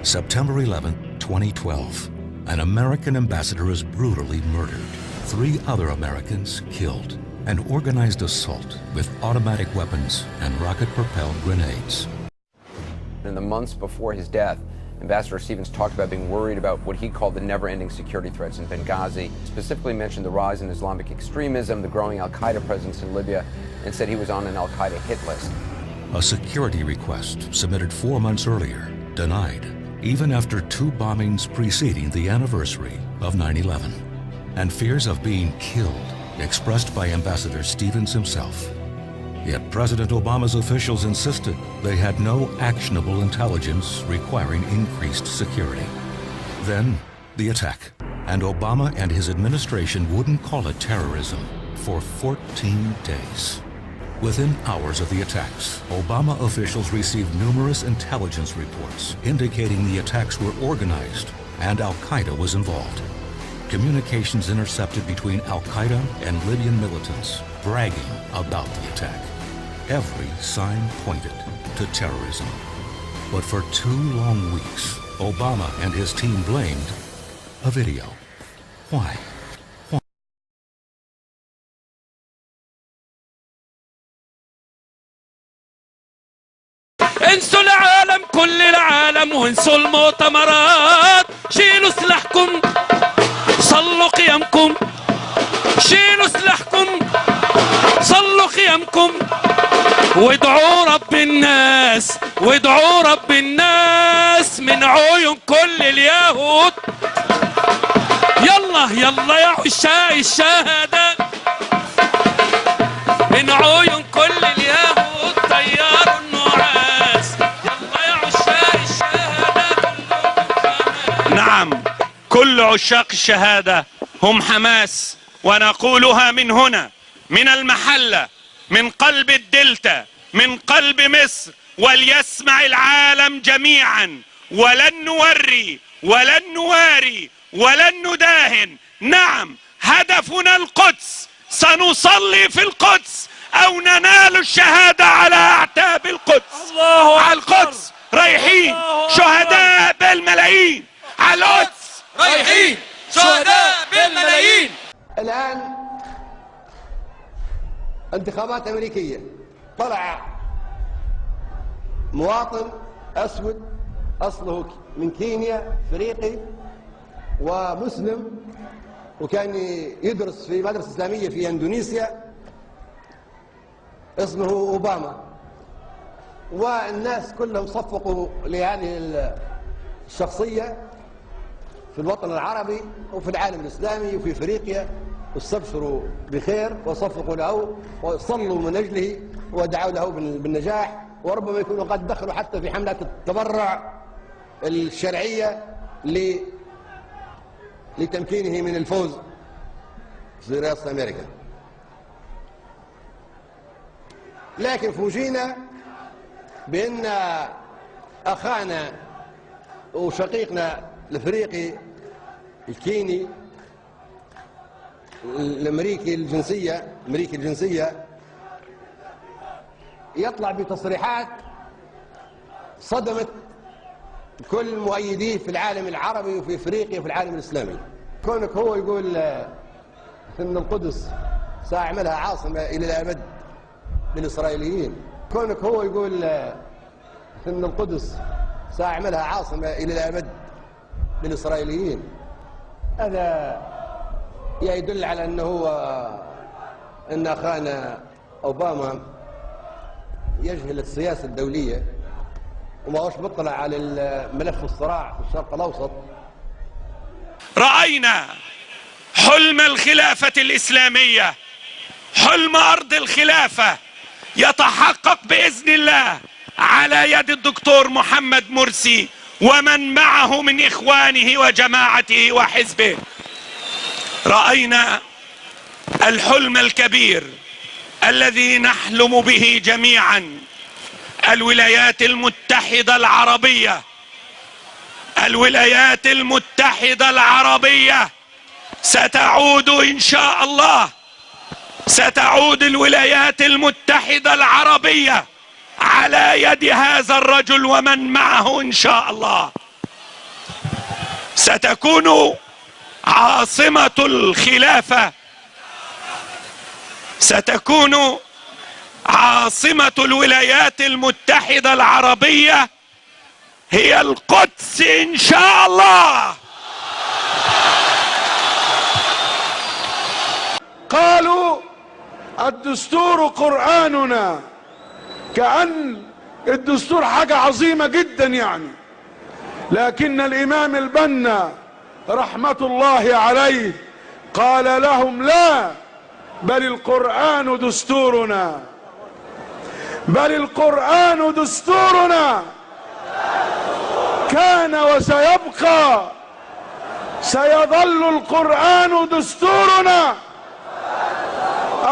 September 11, 2012, an American ambassador is brutally murdered. 3 other Americans killed. An organized assault with automatic weapons and rocket-propelled grenades. In the months before his death, Ambassador Stevens talked about being worried about what he called the never-ending security threats in Benghazi, specifically mentioned the rise in Islamic extremism, the growing al-Qaeda presence in Libya, and said he was on an al-Qaeda hit list. A security request submitted 4 months earlier, denied, even after 2 bombings preceding the anniversary of 9/11, and fears of being killed expressed by Ambassador Stevens himself. Yet President Obama's officials insisted they had no actionable intelligence requiring increased security. Then, the attack, and Obama and his administration wouldn't call it terrorism for 14 days. Within hours of the attacks, Obama officials received numerous intelligence reports indicating the attacks were organized and al-Qaeda was involved. Communications intercepted between al-Qaeda and Libyan militants bragging about the attack. Every sign pointed to terrorism. But for 2 long weeks, Obama and his team blamed a video. Why? انسوا العالم كل العالم وانسوا المؤتمرات، شيلوا سلاحكم صلوا قيمكم، شيلوا سلاحكم صلوا قيمكم، وادعوا رب الناس وادعوا رب الناس من عيون كل اليهود. يلا يلا يا عشاق الشهادة من عيون كل اليهود طيروا النعاس. يلا يا عشاق الشهادة. نعم، كل عشاق الشهادة هم حماس، ونقولها من هنا من المحلة، من قلب الدلتا، من قلب مصر، وليسمع العالم جميعا. ولن نوري ولن نواري ولن نداهن. نعم، هدفنا القدس، سنصلي في القدس او ننال الشهادة على اعتاب القدس. على القدس رايحين شهداء بالملايين، على القدس رايحين شهداء بالملايين. الآن انتخابات أمريكية، طلع مواطن أسود أصله من كينيا، افريقي ومسلم، وكان يدرس في مدرسة إسلامية في إندونيسيا، اسمه أوباما. والناس كلهم صفقوا لهذه الشخصية في الوطن العربي وفي العالم الإسلامي وفي أفريقيا، واستبشروا بخير وصفقوا له وصلوا من أجله ودعوا له بالنجاح، وربما يكونوا قد دخلوا حتى في حملات التبرع الشرعية لتمكينه من الفوز في رئاسة أمريكا. لكن فوجئنا بأن أخانا وشقيقنا الأفريقي الكيني الأمريكي الجنسية يطلع بتصريحات صدمت كل مؤيديه في العالم العربي وفي افريقيا وفي العالم الاسلامي. كونك هو يقول ان القدس ساعملها عاصمه الى الابد للاسرائيليين، كونك هو يقول ان القدس ساعملها عاصمه الى الابد للاسرائيليين، هذا يدل على انه ان اخانا اوباما يجهل السياسه الدوليه وما هوش مطلع على ملف الصراع في الشرق الاوسط. راينا حلم الخلافه الاسلاميه، حلم ارض الخلافه يتحقق باذن الله على يد الدكتور محمد مرسي ومن معه من اخوانه وجماعته وحزبه. راينا الحلم الكبير الذي نحلم به جميعا، الولايات المتحدة العربية. الولايات المتحدة العربية ستعود إن شاء الله، ستعود الولايات المتحدة العربية على يد هذا الرجل ومن معه إن شاء الله. ستكون عاصمة الخلافة، ستكون عاصمة الولايات المتحدة العربية هي القدس إن شاء الله. قالوا الدستور قرآننا، كأن الدستور حاجة عظيمة جدا يعني، لكن الإمام البنا رحمة الله عليه قال لهم لا، بل القرآن دستورنا، بل القرآن دستورنا كان وسيبقى، سيظل القرآن دستورنا،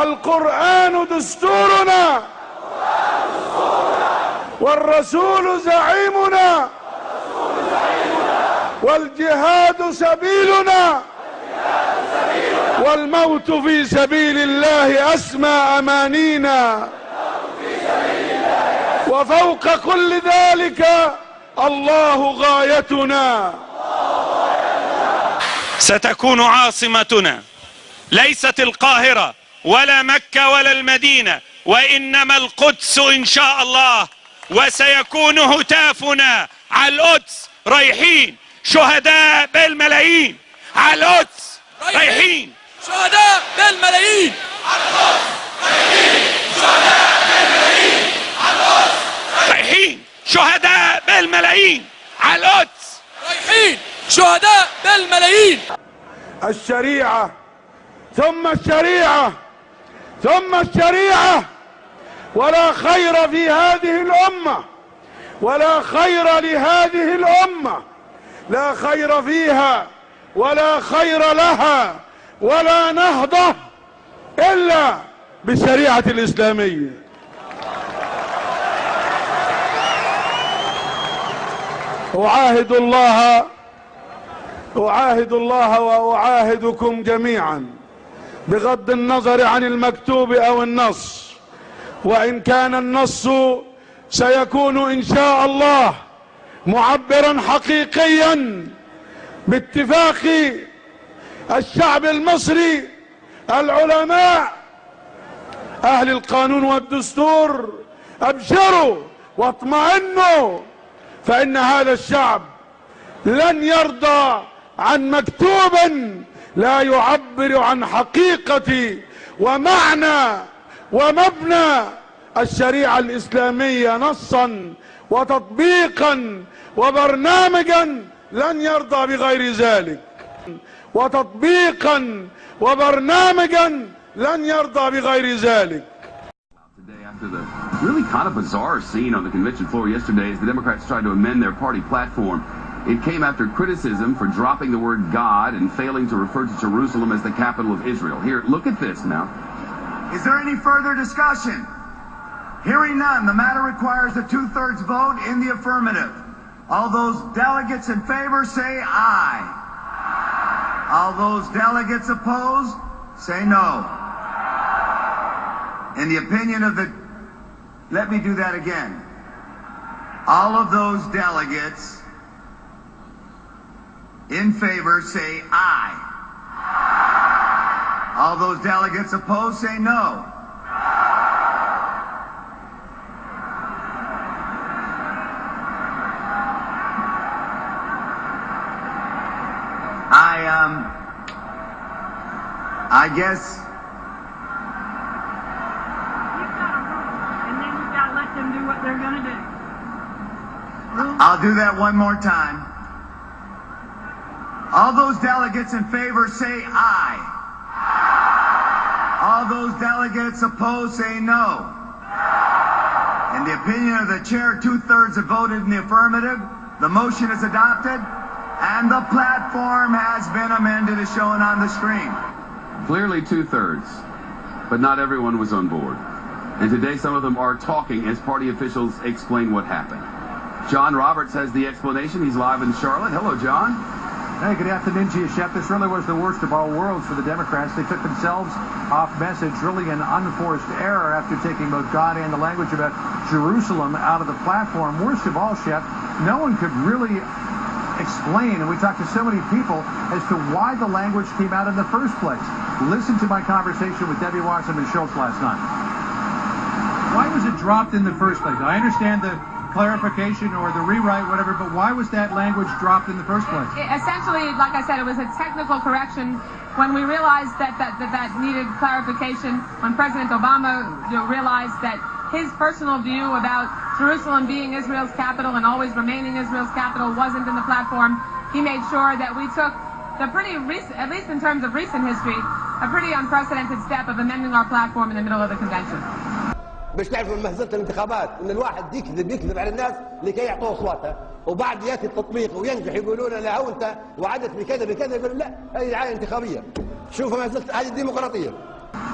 القرآن دستورنا، والرسول زعيمنا، والجهاد سبيلنا، والموت في سبيل الله أسمى أمانينا، وفوق كل ذلك الله غايتنا. ستكون عاصمتنا ليست القاهرة ولا مكة ولا المدينة، وإنما القدس إن شاء الله، وسيكون هتافنا على القدس رايحين شهداء بالملايين، على القدس رايحين شهداء بالملايين، على القدس رايحين شهداء بالملايين، على القدس رايحين شهداء بالملايين، على القدس رايحين شهداء بالملايين. الشريعة ثم الشريعة ثم الشريعة، ولا خير في هذه الأمة، ولا خير لهذه الأمة، لا خير فيها ولا خير لها ولا نهضة إلا بالشريعة الإسلامية. أعاهد الله وأعاهدكم جميعا بغض النظر عن المكتوب أو النص، وإن كان النص سيكون إن شاء الله معبرا حقيقيا باتفاق الشعب المصري، العلماء، أهل القانون والدستور، أبشروا واطمئنوا، فإن هذا الشعب لن يرضى عن مكتوب لا يعبر عن حقيقة ومعنى ومبنى الشريعة الإسلامية نصا وتطبيقا وبرنامجا، لن يرضى بغير ذلك، وتطبيقا وبرنامجا لن يرضى بغير ذلك. Today, after the really kind of bizarre scene on the convention floor yesterday as the Democrats tried to amend their party platform, it came after criticism for dropping the word God and failing to refer to Jerusalem as the capital of Israel. Here, look at this now. Is there any further discussion? Hearing none, the matter requires a 2/3 vote in the affirmative. All those delegates in favor say aye. All those delegates opposed say no. In the opinion of the... Let me do that again. All of those delegates in favor say aye. All those delegates opposed say no. I guess... And then you've got to let them do what they're going to do. I'll do that one more time. All those delegates in favor say aye. All those delegates opposed say no. In the opinion of the chair, 2/3 have voted in the affirmative. The motion is adopted, and the platform has been amended as shown on the screen. Clearly 2/3, but not everyone was on board. And today some of them are talking as party officials explain what happened. John Roberts has the explanation. He's live in Charlotte. Hello, John. Hey, good afternoon to you, Shep. This really was the worst of all worlds for the Democrats. They took themselves off message, really an unforced error after taking both God and the language about Jerusalem out of the platform. Worst of all, Shep, no one could really explain, and we talked to so many people as to why the language came out in the first place. Listen to my conversation with Debbie Wasserman Schultz last night. Why was it dropped in the first place? I understand the clarification or the rewrite, whatever, but why was that language dropped in the first place? Essentially, like I said, it was a technical correction. When we realized that needed clarification, when President Obama realized that his personal view about Jerusalem being Israel's capital and always remaining Israel's capital wasn't in the platform, he made sure that we took the pretty recent, at least in terms of recent history, a pretty unprecedented step of amending our platform in the middle of the convention. باش تعرفوا مهزلة الانتخابات ان الواحد يكذب على الناس لكي يعطوه اصواتها وبعد ياتي التطبيق وينجح يقولون لا هو انت وعدت بكذا بكذا يقولون لا هذه دعايه انتخابيه شوفوا مهزلة هذه الديمقراطيه.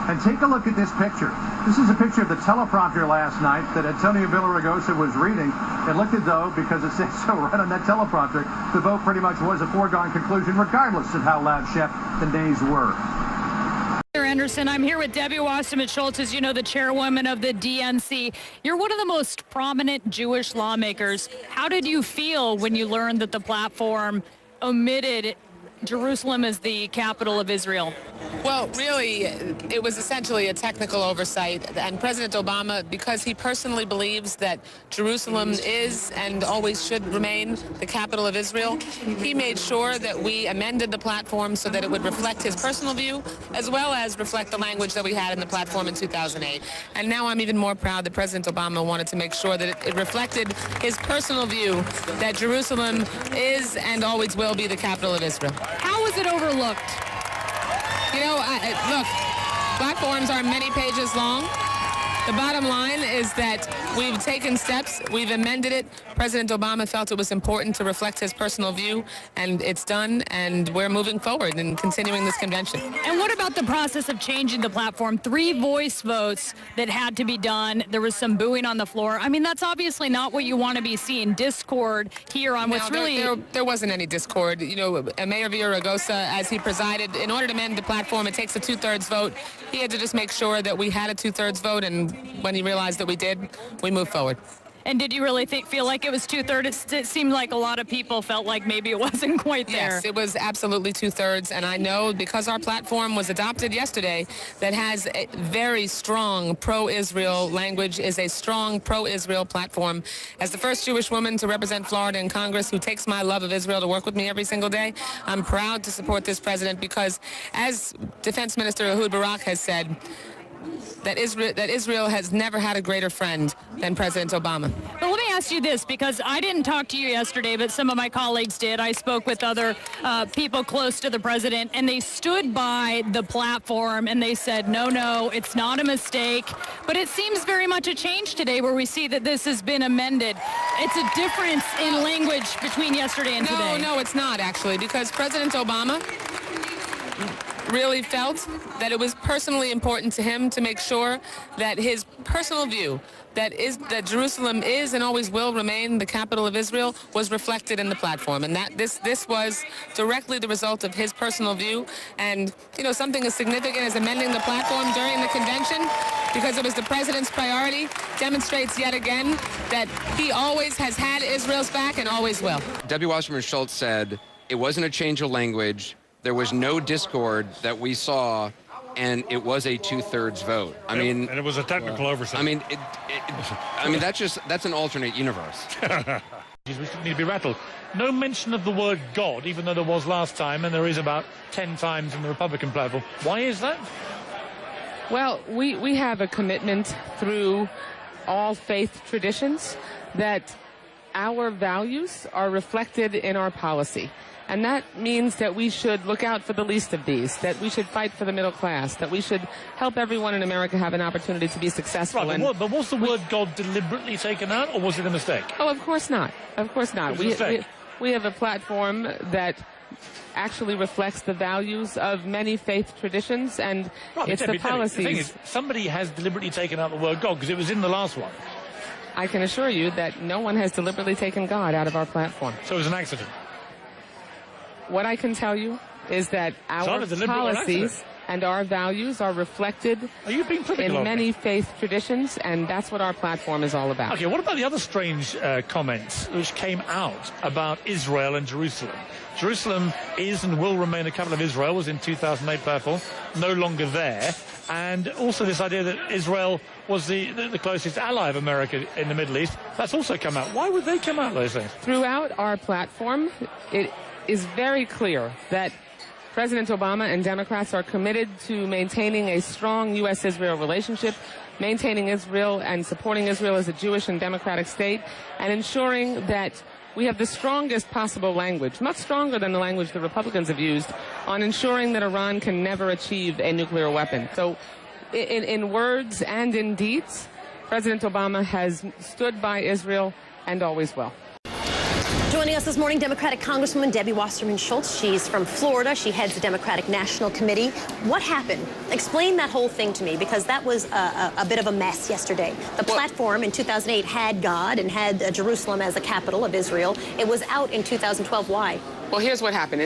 And take a look at this picture. This is a picture of the teleprompter last night that Antonio Villaraigosa was reading. It looked as though, because it said so right on that teleprompter, the vote pretty much was a foregone conclusion regardless of how loud Shep the nays were. Anderson, I'm here with Debbie Wasserman Schultz, as you know, the chairwoman of the DNC. You're one of the most prominent Jewish lawmakers. How did you feel when you learned that the platform omitted Jerusalem as the capital of Israel? Well, really, it was essentially a technical oversight, and President Obama, because he personally believes that Jerusalem is and always should remain the capital of Israel, he made sure that we amended the platform so that it would reflect his personal view as well as reflect the language that we had in the platform in 2008. And now I'm even more proud that President Obama wanted to make sure that it reflected his personal view that Jerusalem is and always will be the capital of Israel. How was it overlooked? You know, look, platforms are many pages long. The bottom line is that we've taken steps, we've amended it. President Obama felt it was important to reflect his personal view, and it's done, and we're moving forward and continuing this convention. And what about the process of changing the platform? 3 voice votes that had to be done. There was some booing on the floor. I mean, that's obviously not what you want to be seeing. Discord here on what's really... There wasn't any discord. You know, Mayor Villaraigosa, as he presided, in order to amend the platform, it takes a 2/3 vote. He had to just make sure that we had a 2/3 vote, and when he realized that we did, we moved forward. And did you really feel like it was 2/3? It seemed like a lot of people felt like maybe it wasn't quite there. Yes, it was absolutely 2/3, and I know because our platform was adopted yesterday that has a very strong pro-Israel language, is a strong pro-Israel platform. As the first Jewish woman to represent Florida in Congress who takes my love of Israel to work with me every single day, I'm proud to support this president because, as Defense Minister Ehud Barak has said, that Israel has never had a greater friend than President Obama. But let me ask you this, because I didn't talk to you yesterday, but some of my colleagues did. I spoke with other people close to the president, and they stood by the platform, and they said, no, it's not a mistake. But it seems very much a change today where we see that this has been amended. It's a difference in language between yesterday and today. No, it's not, actually, because President Obama really felt that it was personally important to him to make sure that his personal view that Jerusalem is and always will remain the capital of Israel was reflected in the platform, and that this was directly the result of his personal view. And you know, something as significant as amending the platform during the convention, because it was the president's priority, demonstrates yet again that he always has had Israel's back and always will. Debbie Wasserman Schultz said it wasn't a change of language. There was no discord that we saw, and it was a 2/3 vote. And it was a technical oversight. I mean, that's an alternate universe. We need to be rattled. No mention of the word God, even though there was last time, and there is about 10 times in the Republican platform. Why is that? Well, we have a commitment through all faith traditions that our values are reflected in our policy. And that means that we should look out for the least of these, that we should fight for the middle class, that we should help everyone in America have an opportunity to be successful. Right, but was the word God deliberately taken out, or was it a mistake? Oh, of course not. Of course not. We have a platform that actually reflects the values of many faith traditions, and it's the policies. The thing is, somebody has deliberately taken out the word God, because it was in the last one. I can assure you that no one has deliberately taken God out of our platform. So it was an accident? What I can tell you is that our policies and our values are reflected in many faith traditions, and that's what our platform is all about. Okay, what about the other strange comments which came out about Israel and Jerusalem? Jerusalem is and will remain the capital of Israel, was in 2008 platform, no longer there. And also this idea that Israel was the closest ally of America in the Middle East, that's also come out. Why would they come out, those things? Throughout our platform, it is very clear that President Obama and Democrats are committed to maintaining a strong U.S.-Israel relationship, maintaining Israel and supporting Israel as a Jewish and democratic state, and ensuring that we have the strongest possible language, much stronger than the language the Republicans have used, on ensuring that Iran can never achieve a nuclear weapon. So in words and in deeds, President Obama has stood by Israel and always will. Joining us this morning, Democratic Congresswoman Debbie Wasserman Schultz. She's from Florida. She heads the Democratic National Committee. What happened? Explain that whole thing to me, because that was a bit of a mess yesterday. The platform in 2008 had God and had Jerusalem as the capital of Israel. It was out in 2012. Why? Well, here's what happened.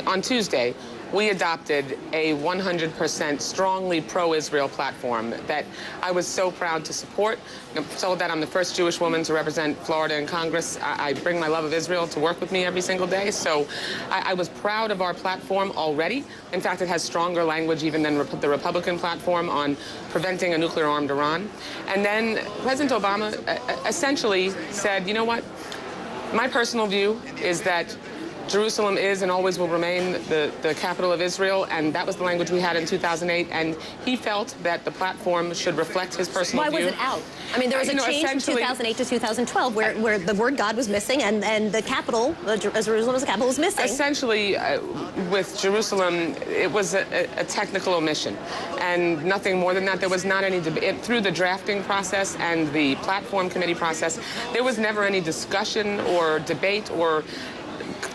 On Tuesday, we adopted a 100% strongly pro-Israel platform that I was so proud to support. I'm told that I'm the first Jewish woman to represent Florida in Congress. I bring my love of Israel to work with me every single day. So I was proud of our platform already. In fact, it has stronger language even than the Republican platform on preventing a nuclear-armed Iran. And then President Obama essentially said, you know what? My personal view is that Jerusalem is and always will remain the capital of Israel, and that was the language we had in 2008, and he felt that the platform should reflect his personal view. Why was it out? I mean, there was a change from 2008 to 2012 where the word God was missing and the capital, Jerusalem as the capital, was missing. Essentially, with Jerusalem, it was a technical omission, and nothing more than that. There was not any debate. Through the drafting process and the platform committee process, there was never any discussion or debate or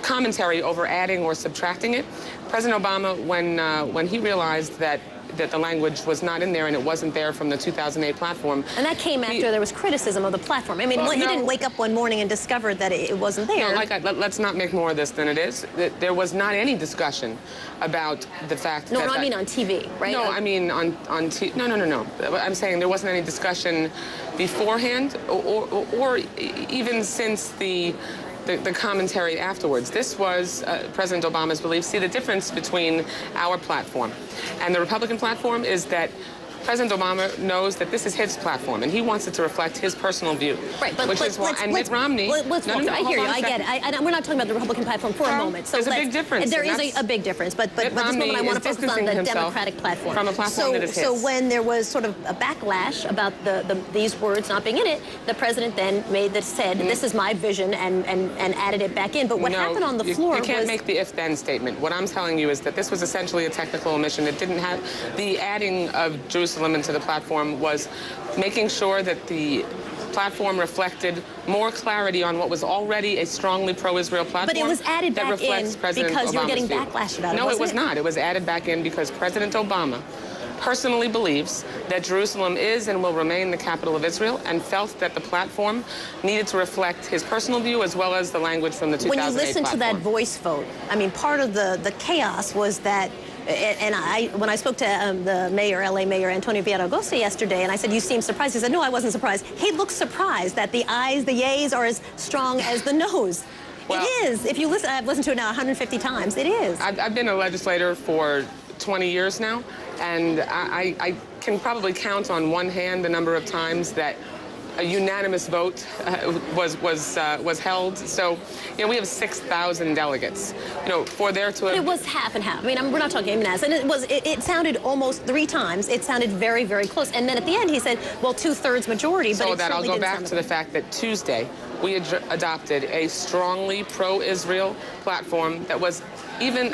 commentary over adding or subtracting it. President Obama, when he realized that the language was not in there and it wasn't there from the 2008 platform. And that came after there was criticism of the platform. I mean, he didn't wake up one morning and discover that it wasn't there. No, let's not make more of this than it is. There was not any discussion about the fact that... No, I mean on TV, right? No, I mean on TV. No. I'm saying there wasn't any discussion beforehand or even since the commentary afterwards. This was President Obama's belief. See, the difference between our platform and the Republican platform is that President Obama knows that this is his platform, and he wants it to reflect his personal view. Right, but Mitt Romney... I hear you, I get it. We're not talking about the Republican platform for a moment. So there's a big difference. There is a big difference, but this moment I want to focus on the Democratic platform. From a platform that is his. So when there was sort of a backlash about these words not being in it, the president then said, this is my vision, and added it back in. But what happened on the floor was... You can't make the if-then statement. What I'm telling you is that this was essentially a technical omission. It didn't have... The adding of Jerusalem into the platform was making sure that the platform reflected more clarity on what was already a strongly pro-Israel platform. But it was added back in because you were getting backlash about it. No, it was not. It was added back in because President Obama personally believes that Jerusalem is and will remain the capital of Israel, and felt that the platform needed to reflect his personal view as well as the language from the 2008 platform. When you listen to that voice vote, I mean, part of the chaos was that, and when I spoke to the mayor, LA Mayor Antonio Villaraigosa yesterday, and I said, you seem surprised. He said, no, I wasn't surprised. He looked surprised that the ayes, the yays are as strong as the no's. Well, it is. If you listen, I've listened to it now 150 times. It is. I've been a legislator for 20 years now, and I can probably count on one hand the number of times that a unanimous vote was held. So, we have 6,000 delegates. For there to... But it was half and half. I mean, we're not talking even as. And it sounded almost 3 times. It sounded very, very close. And then at the end, he said, well, 2/3 majority. So that I'll go back to the fact that Tuesday we adopted a strongly pro-Israel platform that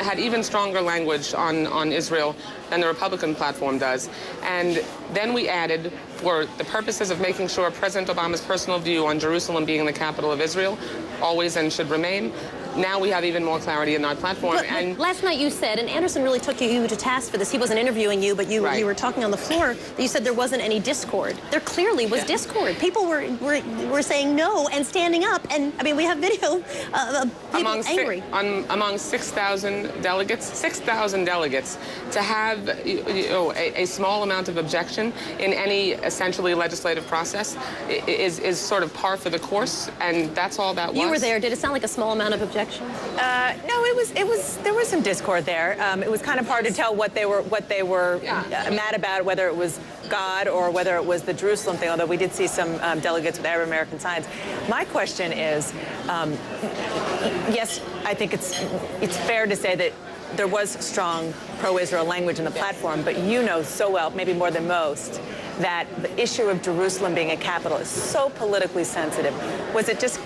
had even stronger language on Israel than the Republican platform does. And then we added, for the purposes of making sure President Obama's personal view on Jerusalem being the capital of Israel always and should remain, now we have even more clarity in our platform. But last night you said, and Anderson really took you to task for this, he wasn't interviewing you, but you were talking on the floor, that you said there wasn't any discord. There clearly was discord. People were saying no and standing up, and I mean, we have video of people angry. Among 6,000 delegates, to have a small amount of objection in any essentially legislative process is sort of par for the course, and that's all that was. You were there. Did it sound like a small amount of objection? No, there was some discord there. It was kind of hard to tell what they were mad about, whether it was God or whether it was the Jerusalem thing, although we did see some delegates with Arab American signs. My question is, yes, I think it's fair to say that there was strong pro-Israel language in the platform, but you know so well, maybe more than most, that the issue of Jerusalem being a capital is so politically sensitive. Was it just,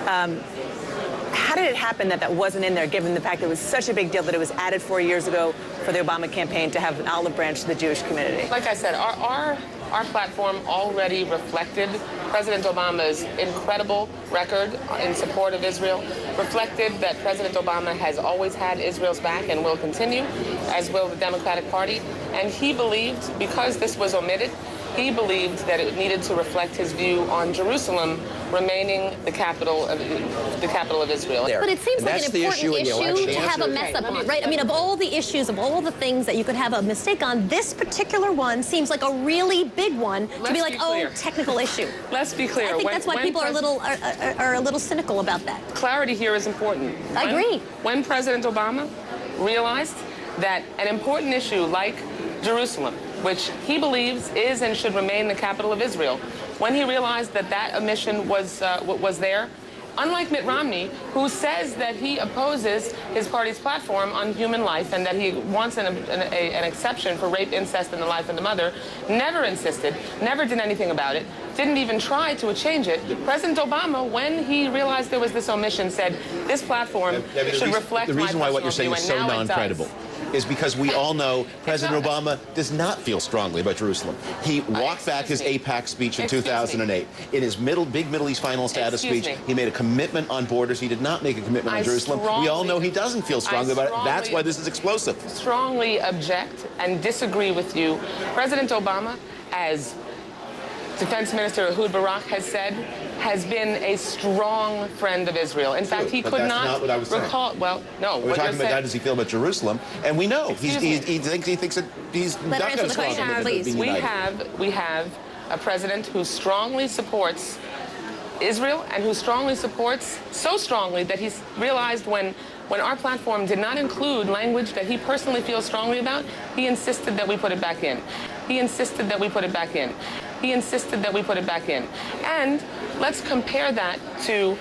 how did it happen that that wasn't in there, given the fact that it was such a big deal that it was added 4 years ago for the Obama campaign to have an olive branch to the Jewish community? Like I said, our platform already reflected President Obama's incredible record in support of Israel, reflected that President Obama has always had Israel's back and will continue, as will the Democratic Party. And he believed, because this was omitted, he believed that it needed to reflect his view on Jerusalem remaining the capital of Israel. But it seems like an important issue to have a mess up on, right? I mean, of all the issues, of all the things that you could have a mistake on, this particular one seems like a really big one to be like, oh, technical issue. Let's be clear. I think that's why people are a little cynical about that. Clarity here is important. I agree. When President Obama realized that an important issue like Jerusalem, which he believes is and should remain the capital of Israel, when he realized that that omission was there, unlike Mitt Romney, who says that he opposes his party's platform on human life and that he wants an exception for rape, incest, and the life of the mother, never insisted, never did anything about it, didn't even try to change it. President Obama, when he realized there was this omission, said this platform should reflect the reason my why what you're personal saying view, is so and now it does. non-credible is because we all know President Obama does not feel strongly about Jerusalem. He walked back his AIPAC speech in 2008. In his big Middle East final status speech, he made a commitment on borders. He did not make a commitment on Jerusalem. We all know he doesn't feel strongly about it. That's why this is explosive. Strongly object and disagree with you. President Obama, as Defense Minister Ehud Barak has said, has been a strong friend of Israel. In fact, he could not recall. Well, no. We're talking about how does he feel about Jerusalem, and we know he thinks that he's not going to strong being united. We have a president who strongly supports Israel and who strongly supports, so strongly that he's realized when our platform did not include language that he personally feels strongly about, he insisted that we put it back in. He insisted that we put it back in. He insisted that we put it back in. And let's compare that to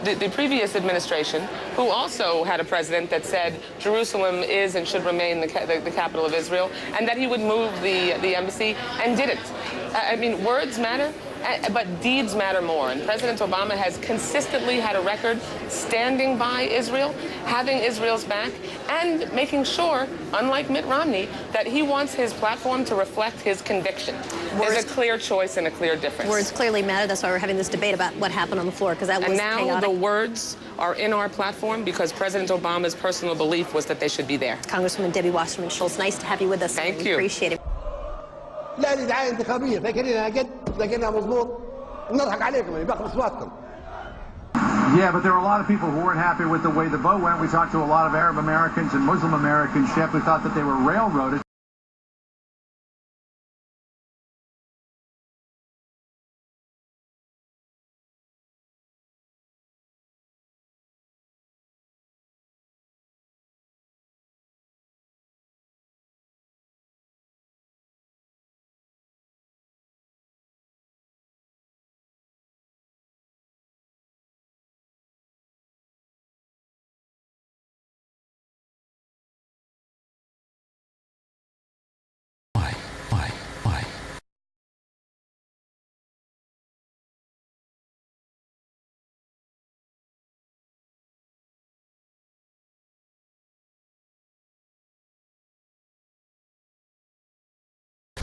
the previous administration, who also had a president that said Jerusalem is and should remain the capital of Israel, and that he would move the embassy, and didn't. I mean, words matter, but deeds matter more. And President Obama has consistently had a record standing by Israel, having Israel's back, and making sure, unlike Mitt Romney, that he wants his platform to reflect his conviction. There's a clear choice and a clear difference. Words clearly matter. That's why we're having this debate about what happened on the floor, because that was chaotic. And now the words are in our platform because President Obama's personal belief was that they should be there. Congresswoman Debbie Wasserman Schultz, nice to have you with us. Thank you. Appreciate it. لا دي دعايه انتخابيه فاكرينها جد فاكرينها مظبوط نضحك عليكم اللي بياخذ اصواتكم. Yeah, but there were a lot of people who weren't happy with the way the vote went. We talked to a lot of Arab Americans and Muslim Americans, Shep, who thought that they were railroaded.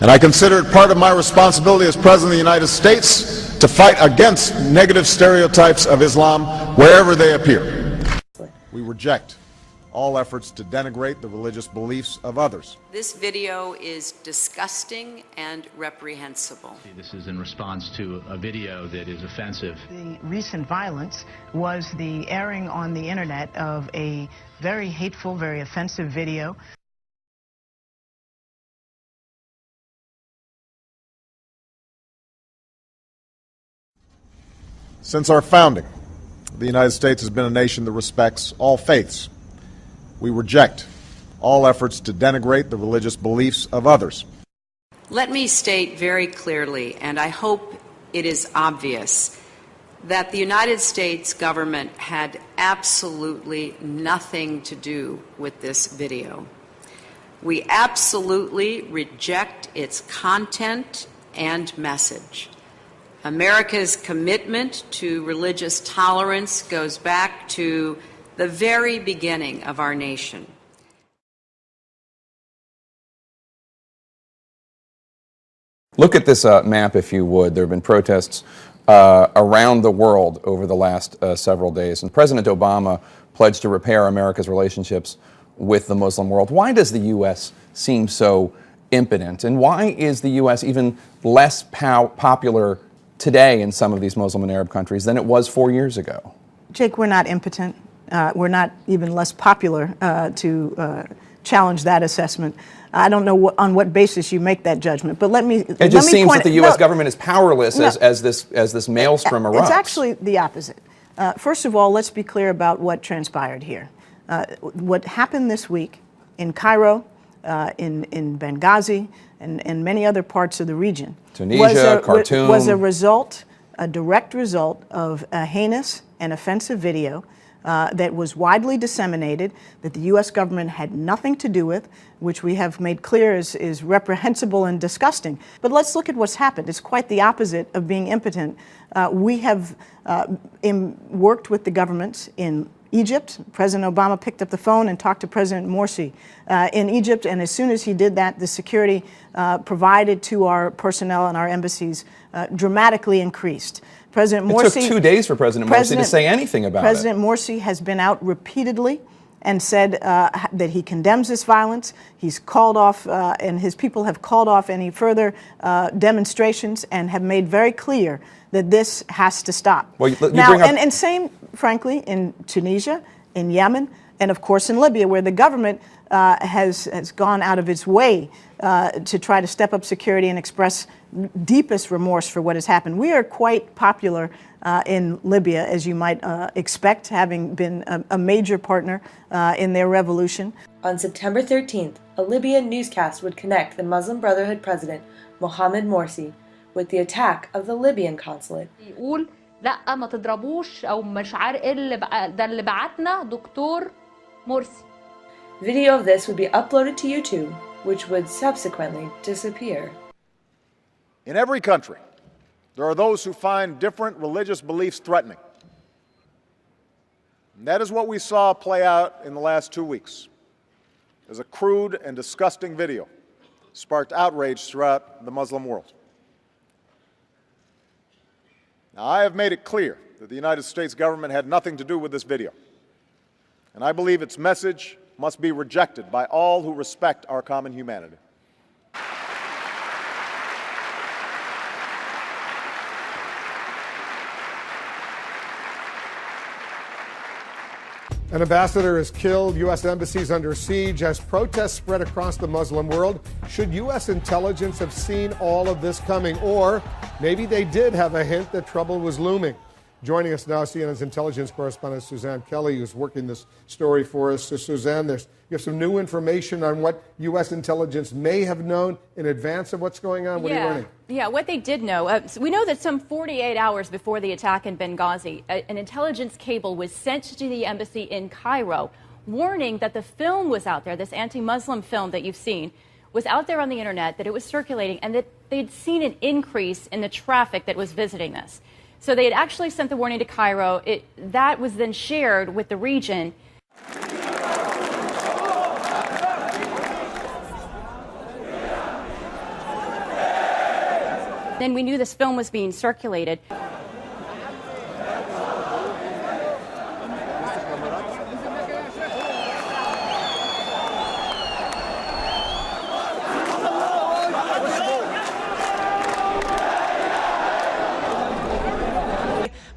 And I consider it part of my responsibility as President of the United States to fight against negative stereotypes of Islam wherever they appear. We reject all efforts to denigrate the religious beliefs of others. This video is disgusting and reprehensible. This is in response to a video that is offensive. The recent violence was the airing on the internet of a very hateful, very offensive video. Since our founding, the United States has been a nation that respects all faiths. We reject all efforts to denigrate the religious beliefs of others. Let me state very clearly, and I hope it is obvious, that the United States government had absolutely nothing to do with this video. We absolutely reject its content and message. America's commitment to religious tolerance goes back to the very beginning of our nation. Look at this map, if you would. There have been protests around the world over the last several days, and President Obama pledged to repair America's relationships with the Muslim world. Why does the U.S. seem so impotent, and why is the U.S. even less popular today in some of these Muslim and Arab countries than it was 4 years ago? Jake, we're not impotent. We're not even less popular to challenge that assessment. I don't know on what basis you make that judgment, but let me. It just seems that the U.S. government is powerless as this maelstrom erupts. It's actually the opposite. First of all, let's be clear about what transpired here. What happened this week in Cairo, in Benghazi, and many other parts of the region, Tunisia, Khartoum, was a direct result of a heinous and offensive video that was widely disseminated, that the U.S. government had nothing to do with, which we have made clear is reprehensible and disgusting. But let's look at what's happened. It's quite the opposite of being impotent. We have worked with the governments in Egypt. President Obama picked up the phone and talked to President Morsi in Egypt, and as soon as he did that, the security provided to our personnel and our embassies dramatically increased. President Morsi, it took 2 days for President Morsi to say anything about it. President Morsi has been out repeatedly and said that he condemns this violence. He's called off, and his people have called off any further demonstrations and have made very clear that this has to stop. Well, and same, frankly, in Tunisia, in Yemen, and of course in Libya, where the government has gone out of its way to try to step up security and express deepest remorse for what has happened. We are quite popular in Libya, as you might expect, having been a major partner in their revolution. On September 13th, a Libyan newscast would connect the Muslim Brotherhood president, Mohamed Morsi, with the attack of the Libyan consulate. يقول لا ما تضربوش او مش عارف ايه ده اللي بعتنا دكتور مرسي. Video of this would be uploaded to YouTube, which would subsequently disappear. In every country, there are those who find different religious beliefs threatening. And that is what we saw play out in the last 2 weeks, as a crude and disgusting video sparked outrage throughout the Muslim world. Now, I have made it clear that the United States government had nothing to do with this video, and I believe its message must be rejected by all who respect our common humanity. An ambassador is killed, U.S. embassies under siege as protests spread across the Muslim world. Should U.S. intelligence have seen all of this coming? Or maybe they did have a hint that trouble was looming. Joining us now, CNN's intelligence correspondent Suzanne Kelly, who's working this story for us. So, Suzanne, you have some new information on what U.S. intelligence may have known in advance of what's going on? What are you learning? Yeah, what they did know. We know that some 48 hours before the attack in Benghazi, an intelligence cable was sent to the embassy in Cairo, warning that the film was out there, this anti-Muslim film that you've seen, was out there on the internet, that it was circulating, and that they'd seen an increase in the traffic that was visiting this. So they had actually sent the warning to Cairo. That was then shared with the region. Then we knew this film was being circulated.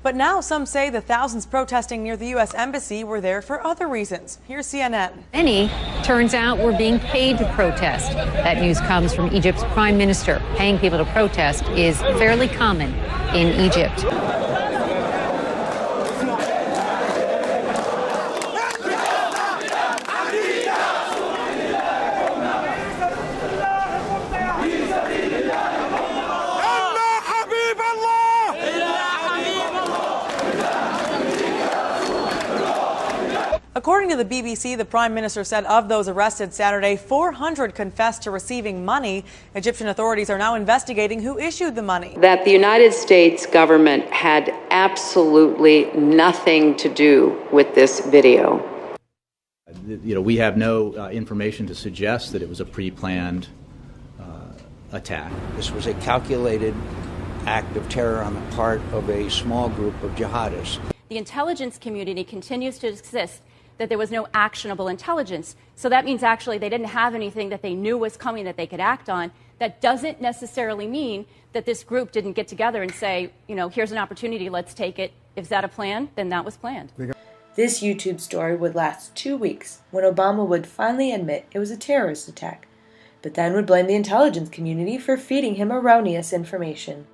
But now some say the thousands protesting near the U.S. Embassy were there for other reasons. Here's CNN. Many, turns out, were being paid to protest. That news comes from Egypt's prime minister. Paying people to protest is fairly common in Egypt. According to the BBC, the Prime Minister said of those arrested Saturday, 400 confessed to receiving money. Egyptian authorities are now investigating who issued the money. That the United States government had absolutely nothing to do with this video. You know, we have no information to suggest that it was a pre-planned attack. This was a calculated act of terror on the part of a small group of jihadists. The intelligence community continues to insist that there was no actionable intelligence. So that means actually they didn't have anything that they knew was coming that they could act on. That doesn't necessarily mean that this group didn't get together and say, you know, here's an opportunity, let's take it. If that a plan, then that was planned. This YouTube story would last 2 weeks, when Obama would finally admit it was a terrorist attack, but then would blame the intelligence community for feeding him erroneous information.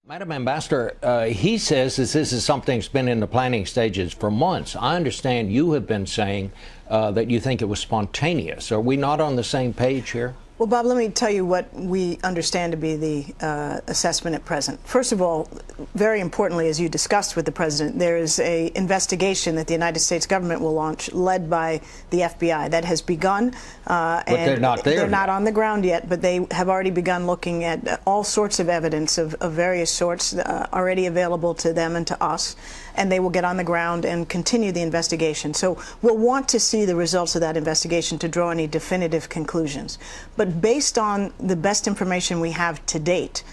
Madam Ambassador, he says that this is something that's been in the planning stages for months. I understand you have been saying that you think it was spontaneous. Are we not on the same page here? Well, Bob, let me tell you what we understand to be the assessment at present. First of all, very importantly, as you discussed with the president, there is an investigation that the United States government will launch, led by the FBI. That has begun. But they're not there. They're not on the ground yet, but they have already begun looking at all sorts of evidence of various sorts already available to them and to us. And they will get on the ground and continue the investigation. So we'll want to see the results of that investigation to draw any definitive conclusions. But based on the best information we have to date,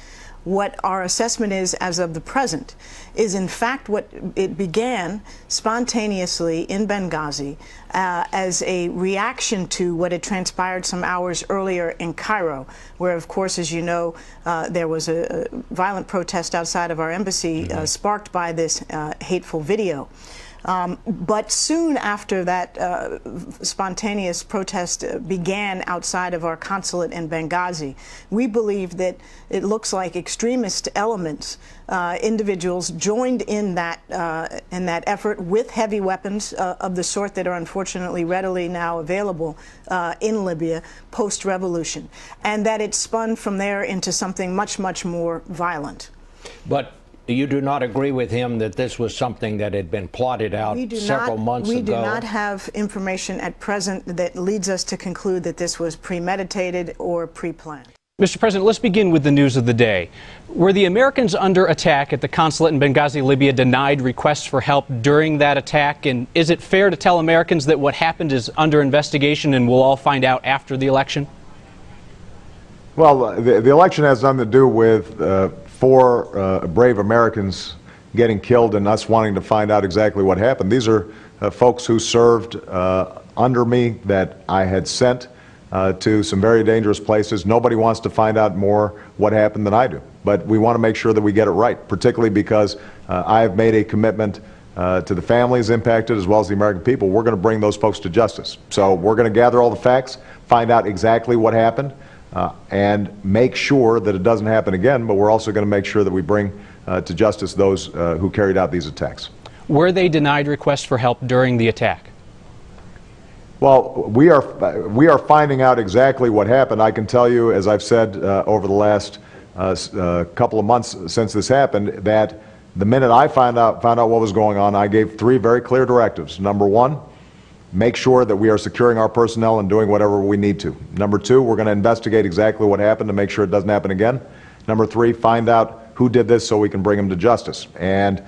what our assessment is as of the present is in fact what it began spontaneously in Benghazi as a reaction to what had transpired some hours earlier in Cairo, where, of course, as you know, there was a violent protest outside of our embassy sparked by this hateful video. But soon after that spontaneous protest began outside of our consulate in Benghazi, we believe that it looks like extremist elements, individuals joined in that effort with heavy weapons of the sort that are unfortunately readily now available in Libya post-revolution, and that it spun from there into something much, much more violent. But you do not agree with him that this was something that had been plotted out several months ago? We do not have information at present that leads us to conclude that this was premeditated or pre-planned. Mr. President, let's begin with the news of the day. Were the Americans under attack at the consulate in Benghazi, Libya, denied requests for help during that attack? And is it fair to tell Americans that what happened is under investigation and we'll all find out after the election? Well, the election has nothing to do with four brave Americans getting killed and us wanting to find out exactly what happened. These are folks who served under me that I had sent to some very dangerous places. Nobody wants to find out more what happened than I do. But we want to make sure that we get it right, particularly because I have made a commitment to the families impacted as well as the American people. We're going to bring those folks to justice. So we're going to gather all the facts, find out exactly what happened, and make sure that it doesn't happen again, but we're also going to make sure that we bring to justice those who carried out these attacks. Were they denied requests for help during the attack? Well, we are finding out exactly what happened. I can tell you, as I've said over the last couple of months since this happened, that the minute I found out what was going on, I gave 3 very clear directives. Number 1, make sure that we are securing our personnel and doing whatever we need to. Number 2, we're going to investigate exactly what happened to make sure it doesn't happen again. Number 3, find out who did this so we can bring them to justice. And,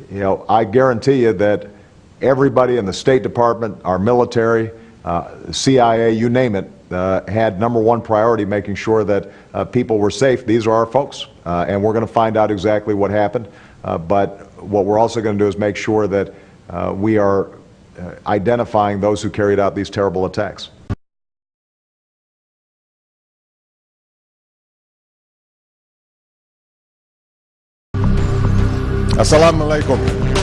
you know, I guarantee you that everybody in the State Department, our military, CIA, you name it, had number 1 priority making sure that people were safe. These are our folks, and we're going to find out exactly what happened. But what we're also going to do is make sure that we are identifying those who carried out these terrible attacks. Assalamu alaikum.